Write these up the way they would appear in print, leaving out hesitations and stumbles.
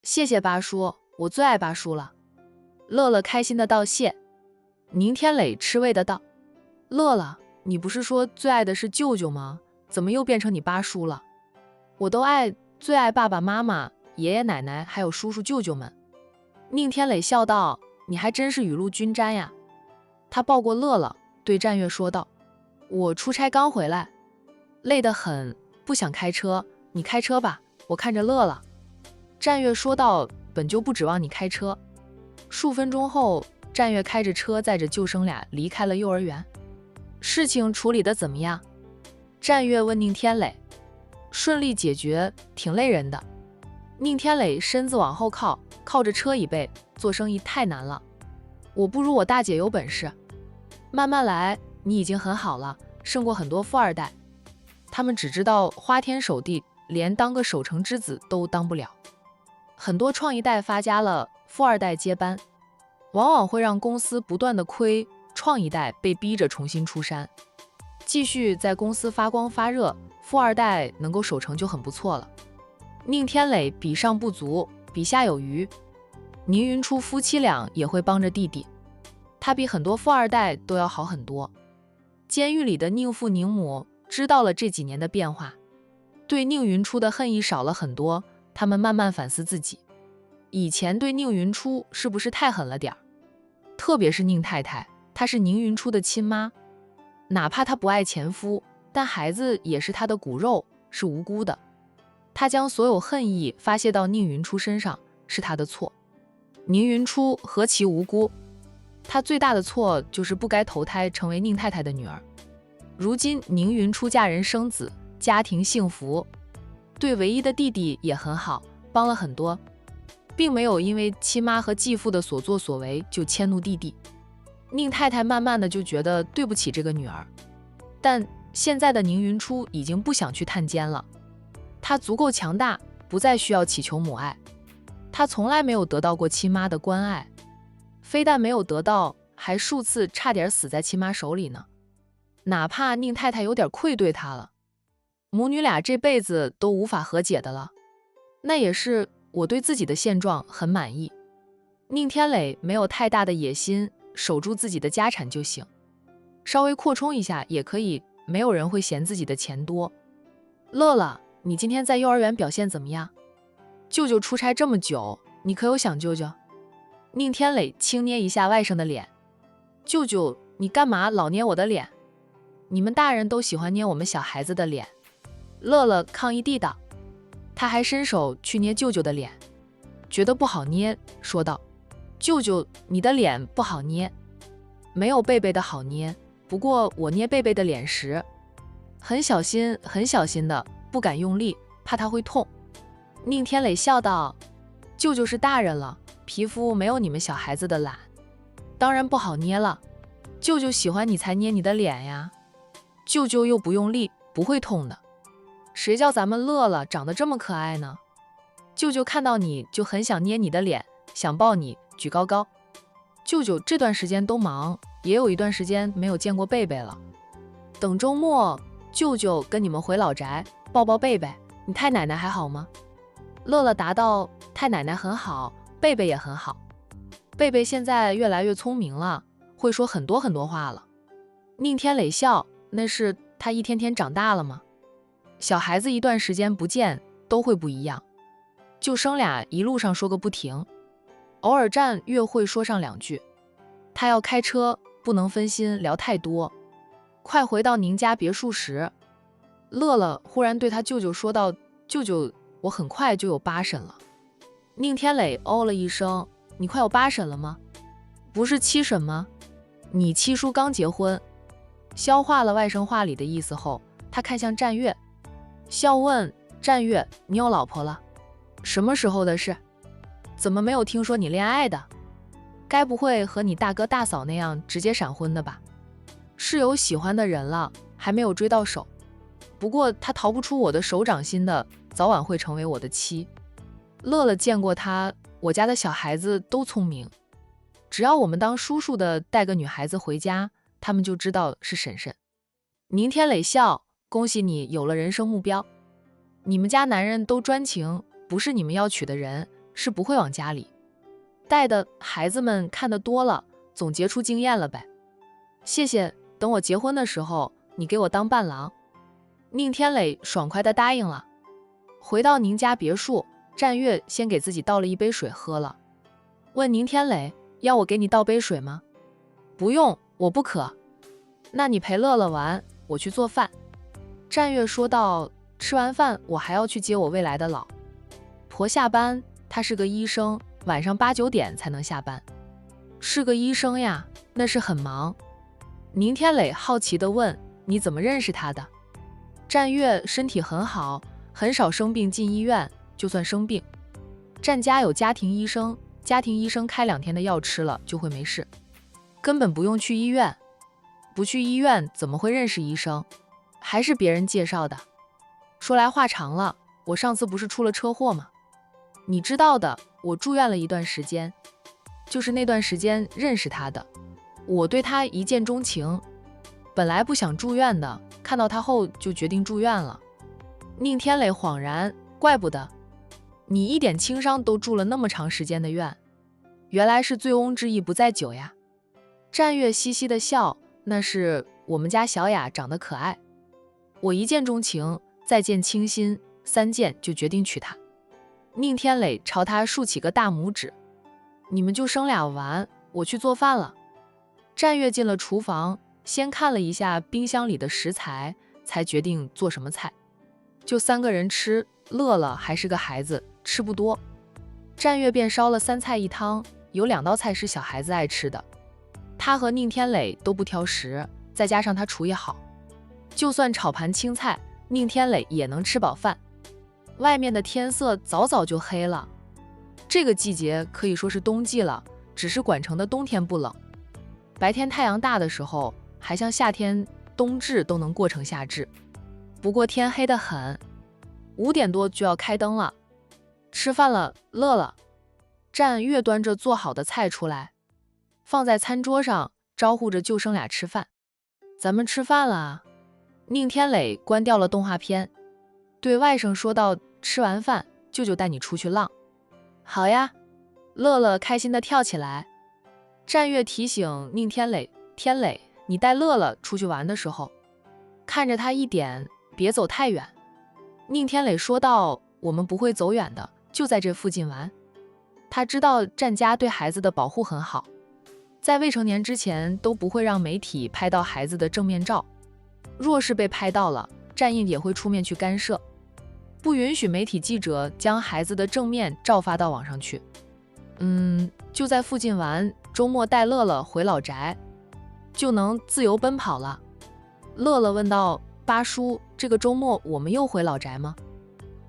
谢谢八叔，我最爱八叔了。乐乐开心的道谢。宁天磊吃味的道：乐乐，你不是说最爱的是舅舅吗？怎么又变成你八叔了？我都最爱爸爸妈妈、爷爷奶奶还有叔叔舅舅们。宁天磊笑道：你还真是雨露均沾呀。他抱过乐乐，对战月说道：我出差刚回来，累得很，不想开车，你开车吧，我看着乐乐。战月说道：本就不指望你开车。数分钟后，战月开着车载着舅甥俩离开了幼儿园。事情处理得怎么样？战月问宁天磊。顺利解决，挺累人的。宁天磊身子往后靠，靠着车椅背，做生意太难了。我不如我大姐有本事，慢慢来，你已经很好了，胜过很多富二代。他们只知道花天守地，连当个守成之子都当不了。很多创一代发家了，富二代接班，往往会让公司不断的亏，创一代被逼着重新出山，继续在公司发光发热，富二代能够守成就很不错了。宁天磊比上不足，比下有余。宁云初夫妻俩也会帮着弟弟，他比很多富二代都要好很多。监狱里的宁父宁母知道了这几年的变化，对宁云初的恨意少了很多，他们慢慢反思自己，以前对宁云初是不是太狠了点儿？特别是宁太太，她是宁云初的亲妈，哪怕她不爱前夫，但孩子也是她的骨肉，是无辜的。她将所有恨意发泄到宁云初身上，是她的错。宁云初何其无辜，她最大的错就是不该投胎成为宁太太的女儿。如今宁云初嫁人生子，家庭幸福，对唯一的弟弟也很好，帮了很多，并没有因为亲妈和继父的所作所为就迁怒弟弟。宁太太慢慢的就觉得对不起这个女儿，但现在的宁云初已经不想去探监了，她足够强大，不再需要祈求母爱。她从来没有得到过亲妈的关爱，非但没有得到，还数次差点死在亲妈手里呢。哪怕宁太太有点愧对她了，母女俩这辈子都无法和解的了，那也是我对自己的现状很满意。宁天磊没有太大的野心，守住自己的家产就行，稍微扩充一下也可以，没有人会嫌自己的钱多。乐乐，你今天在幼儿园表现怎么样？舅舅出差这么久，你可有想舅舅？宁天磊轻捏一下外甥的脸。舅舅，你干嘛老捏我的脸？你们大人都喜欢捏我们小孩子的脸。乐乐抗议地道。他还伸手去捏舅舅的脸，觉得不好捏，说道：舅舅，你的脸不好捏。没有贝贝的好捏，不过我捏贝贝的脸时，很小心很小心的，不敢用力，怕他会痛。宁天磊笑道：舅舅是大人了，皮肤没有你们小孩子的懒，当然不好捏了。舅舅喜欢你才捏你的脸呀，舅舅又不用力，不会痛的。谁叫咱们乐乐长得这么可爱呢？舅舅看到你就很想捏你的脸，想抱你，举高高。舅舅这段时间都忙，也有一段时间没有见过贝贝了。等周末，舅舅跟你们回老宅，抱抱贝贝。你太奶奶还好吗？乐乐答道：太奶奶很好，贝贝也很好。贝贝现在越来越聪明了，会说很多很多话了。宁天磊笑，那是他一天天长大了吗？小孩子一段时间不见都会不一样，舅甥俩一路上说个不停，偶尔战月会说上两句。他要开车，不能分心聊太多。快回到宁家别墅时，乐乐忽然对他舅舅说道：舅舅，我很快就有8审了。宁天磊哦了一声：你快有8审了吗？不是7审吗？你七叔刚结婚。消化了外甥话里的意思后，他看向战月，笑问：战月，你有老婆了？什么时候的事？怎么没有听说你恋爱的？该不会和你大哥大嫂那样直接闪婚的吧？是有喜欢的人了，还没有追到手。不过他逃不出我的手掌心的，早晚会成为我的妻。乐乐见过他，我家的小孩子都聪明，只要我们当叔叔的带个女孩子回家，他们就知道是婶婶。宁天磊笑：恭喜你有了人生目标。你们家男人都专情，不是你们要娶的人，是不会往家里带的，孩子们看得多了，总结出经验了呗。谢谢，等我结婚的时候，你给我当伴郎。宁天磊爽快地答应了。回到宁家别墅，战月先给自己倒了一杯水喝了，问宁天磊要我给你倒杯水吗？不用，我不渴。那你陪乐乐玩，我去做饭。战月说道，吃完饭我还要去接我未来的老婆下班，她是个医生，晚上8、9点才能下班。是个医生呀，那是很忙。宁天磊好奇地问，你怎么认识他的？战月身体很好，很少生病进医院，就算生病，战家有家庭医生，家庭医生开2天的药吃了就会没事，根本不用去医院。不去医院怎么会认识医生？还是别人介绍的。说来话长了，我上次不是出了车祸吗？你知道的，我住院了一段时间，就是那段时间认识他的。我对他一见钟情，本来不想住院的，看到他后就决定住院了。宁天磊恍然，怪不得你一点轻伤都住了那么长时间的院，原来是醉翁之意不在酒呀。战月嘻嘻的笑，那是我们家小雅长得可爱，我一见钟情，再见倾心，3见就决定娶她。宁天磊朝他竖起个大拇指，你们就生俩玩，我去做饭了。战月进了厨房，先看了一下冰箱里的食材，才决定做什么菜。就3个人吃，乐乐还是个孩子，吃不多。战月便烧了3菜1汤，有2道菜是小孩子爱吃的。他和宁天磊都不挑食，再加上他厨艺好，就算炒盘青菜，宁天磊也能吃饱饭。外面的天色早早就黑了，这个季节可以说是冬季了，只是管城的冬天不冷。白天太阳大的时候，还像夏天，冬至都能过成夏至。不过天黑得很，5点多就要开灯了。吃饭了，乐乐。战月端着做好的菜出来，放在餐桌上，招呼着舅甥俩吃饭。咱们吃饭了。宁天磊关掉了动画片，对外甥说道，吃完饭，舅舅带你出去浪。好呀。乐乐开心地跳起来。战月提醒宁天磊，天磊，你带乐乐出去玩的时候，看着他一点，别走太远。宁天磊说道，我们不会走远的，就在这附近玩。他知道战家对孩子的保护很好，在未成年之前都不会让媒体拍到孩子的正面照，若是被拍到了，战印也会出面去干涉，不允许媒体记者将孩子的正面照发到网上去。就在附近玩，周末带乐乐回老宅，就能自由奔跑了。乐乐问道，八叔，这个周末我们又回老宅吗？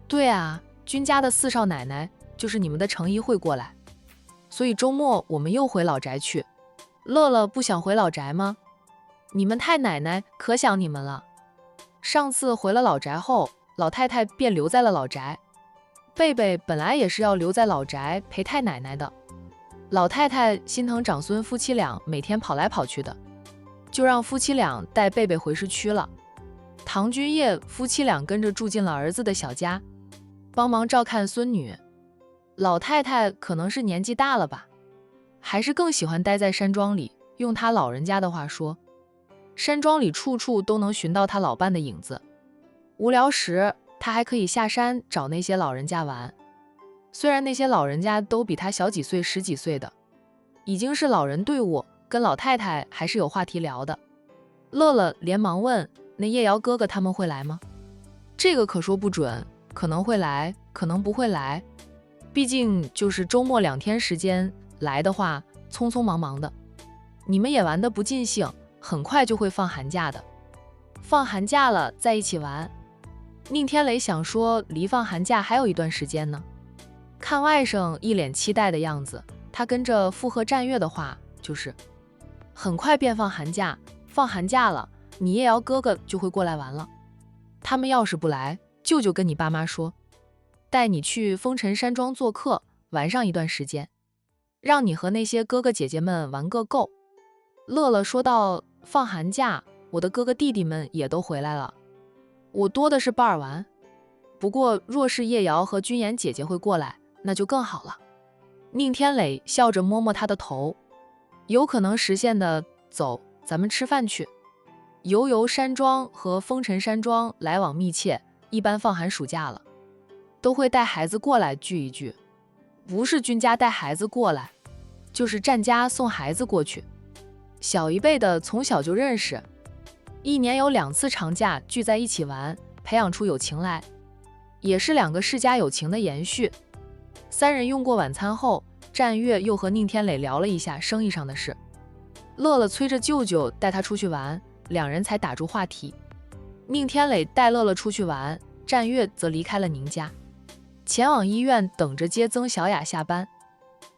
对啊，君家的4少奶奶，就是你们的程姨会过来，所以周末我们又回老宅去。乐乐不想回老宅吗？你们太奶奶可想你们了。上次回了老宅后，老太太便留在了老宅，贝贝本来也是要留在老宅陪太奶奶的，老太太心疼长孙夫妻俩每天跑来跑去的，就让夫妻俩带贝贝回市区了。唐君业夫妻俩跟着住进了儿子的小家，帮忙照看孙女。老太太可能是年纪大了吧，还是更喜欢待在山庄里，用她老人家的话说，山庄里处处都能寻到她老伴的影子。无聊时，她还可以下山找那些老人家玩，虽然那些老人家都比她小几岁10几岁的，已经是老人队伍，跟老太太还是有话题聊的。乐乐连忙问，那叶瑶哥哥他们会来吗？这个可说不准，可能会来，可能不会来，毕竟就是周末2天时间，来的话匆匆忙忙的，你们也玩得不尽兴，很快就会放寒假的。放寒假了在一起玩。宁天磊想说，离放寒假还有一段时间呢。看外甥一脸期待的样子，他跟着附和战月的话，就是很快便放寒假，放寒假了，你叶瑶哥哥就会过来玩了。他们要是不来，舅舅跟你爸妈说，带你去风尘山庄做客，玩上一段时间，让你和那些哥哥姐姐们玩个够。乐乐说道，放寒假，我的哥哥弟弟们也都回来了，我多的是伴儿玩。不过若是叶瑶和君妍姐姐会过来，那就更好了。宁天磊笑着摸摸他的头，有可能实现的，走，咱们吃饭去。游游山庄和风尘山庄来往密切，一般放寒暑假了，都会带孩子过来聚一聚。不是君家带孩子过来，就是战家送孩子过去。小一辈的从小就认识，一年有2次长假聚在一起玩，培养出友情来，也是2个世家友情的延续。3人用过晚餐后，战月又和宁天磊聊了一下生意上的事。乐乐催着舅舅带他出去玩，2人才打住话题。宁天磊带乐乐出去玩，战月则离开了宁家，前往医院等着接曾小雅下班。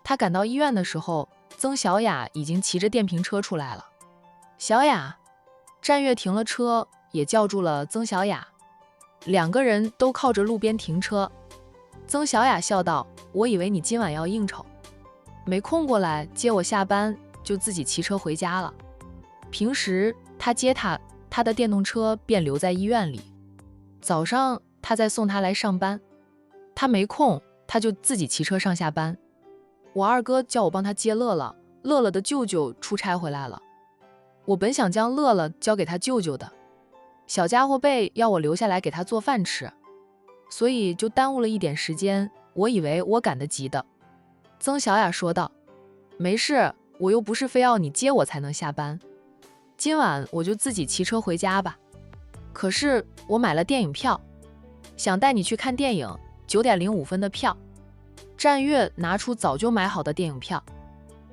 他赶到医院的时候，曾小雅已经骑着电瓶车出来了。小雅，战月停了车，也叫住了曾小雅。2个人都靠着路边停车。曾小雅笑道：“我以为你今晚要应酬，没空过来接我下班，就自己骑车回家了。平时他接他的电动车便留在医院里，早上他再送他来上班。他没空，他就自己骑车上下班。我二哥叫我帮他接乐乐，乐乐的舅舅出差回来了，我本想将乐乐交给他舅舅的，小家伙辈要我留下来给他做饭吃，所以就耽误了一点时间，我以为我赶得及的。”曾小雅说道：“没事，我又不是非要你接我才能下班，今晚我就自己骑车回家吧。可是我买了电影票，想带你去看电影，9点05分的票。”战月拿出早就买好的电影票。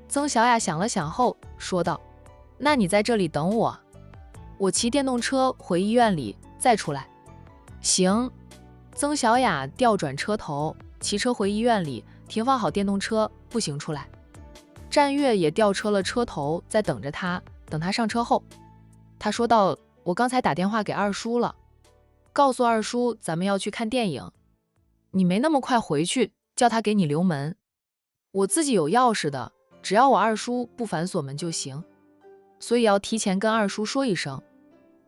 曾小雅想了想后说道：“那你在这里等我，我骑电动车回医院里再出来。”行。曾小雅调转车头，骑车回医院里，停放好电动车，步行出来。战月也调车了车头，在等着他。等他上车后，他说道：“我刚才打电话给二叔了，告诉二叔咱们要去看电影，你没那么快回去，叫他给你留门。我自己有钥匙的，只要我二叔不反锁门就行，所以要提前跟二叔说一声。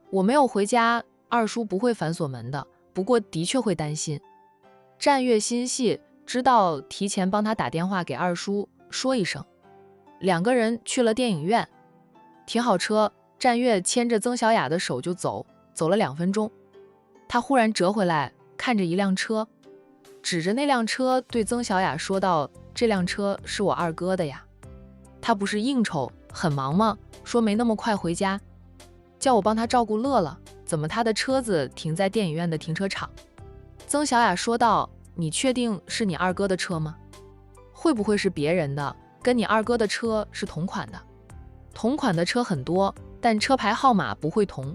我没有回家，二叔不会反锁门的，不过的确会担心。”战月心细，知道提前帮他打电话给二叔说一声。2个人去了电影院，停好车，战月牵着曾小雅的手就走了2分钟。他忽然折回来，看着一辆车，指着那辆车对曾小雅说道：“这辆车是我二哥的呀，他不是应酬很忙吗？说没那么快回家，叫我帮他照顾乐乐，怎么他的车子停在电影院的停车场？”曾小雅说道：“你确定是你二哥的车吗？会不会是别人的？跟你二哥的车是同款的。同款的车很多，但车牌号码不会同。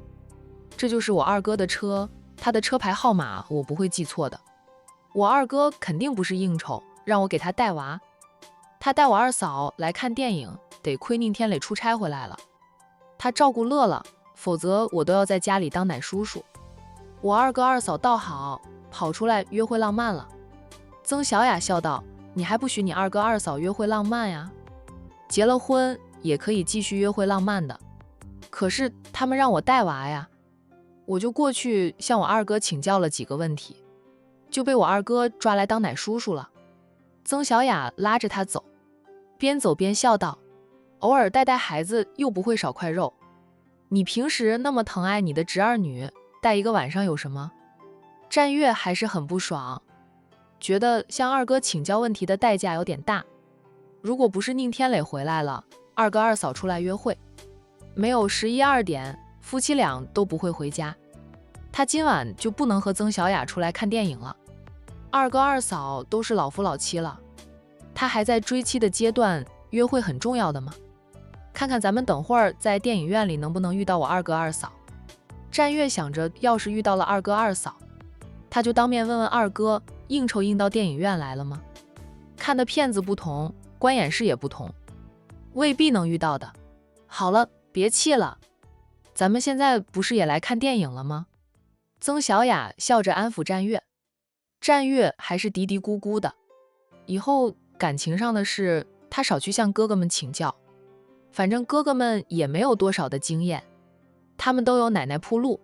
这就是我二哥的车，他的车牌号码我不会记错的。我二哥肯定不是应酬，让我给他带娃。他带我二嫂来看电影，得亏宁天磊出差回来了，他照顾乐乐，否则我都要在家里当奶叔叔。我二哥二嫂倒好，跑出来约会浪漫了。”曾小雅笑道：“你还不许你二哥二嫂约会浪漫呀？结了婚也可以继续约会浪漫的。可是他们让我带娃呀，我就过去向我二哥请教了几个问题，就被我二哥抓来当奶叔叔了。”曾小雅拉着他走，边走边笑道：“偶尔带带孩子又不会少块肉，你平时那么疼爱你的侄儿女，带一个晚上有什么？”战月还是很不爽，觉得向二哥请教问题的代价有点大。如果不是宁天磊回来了，二哥二嫂出来约会，没有11、2点，夫妻俩都不会回家，他今晚就不能和曾小雅出来看电影了。二哥二嫂都是老夫老妻了，他还在追妻的阶段，约会很重要的嘛。看看咱们等会儿在电影院里能不能遇到我二哥二嫂。战月想着，要是遇到了二哥二嫂，他就当面问问二哥，应酬应到电影院来了吗？看的片子不同，观演室也不同，未必能遇到的。好了，别气了，咱们现在不是也来看电影了吗？曾小雅笑着安抚战月。战月还是嘀嘀咕咕的，以后感情上的事，他少去向哥哥们请教，反正哥哥们也没有多少的经验，他们都有奶奶铺路。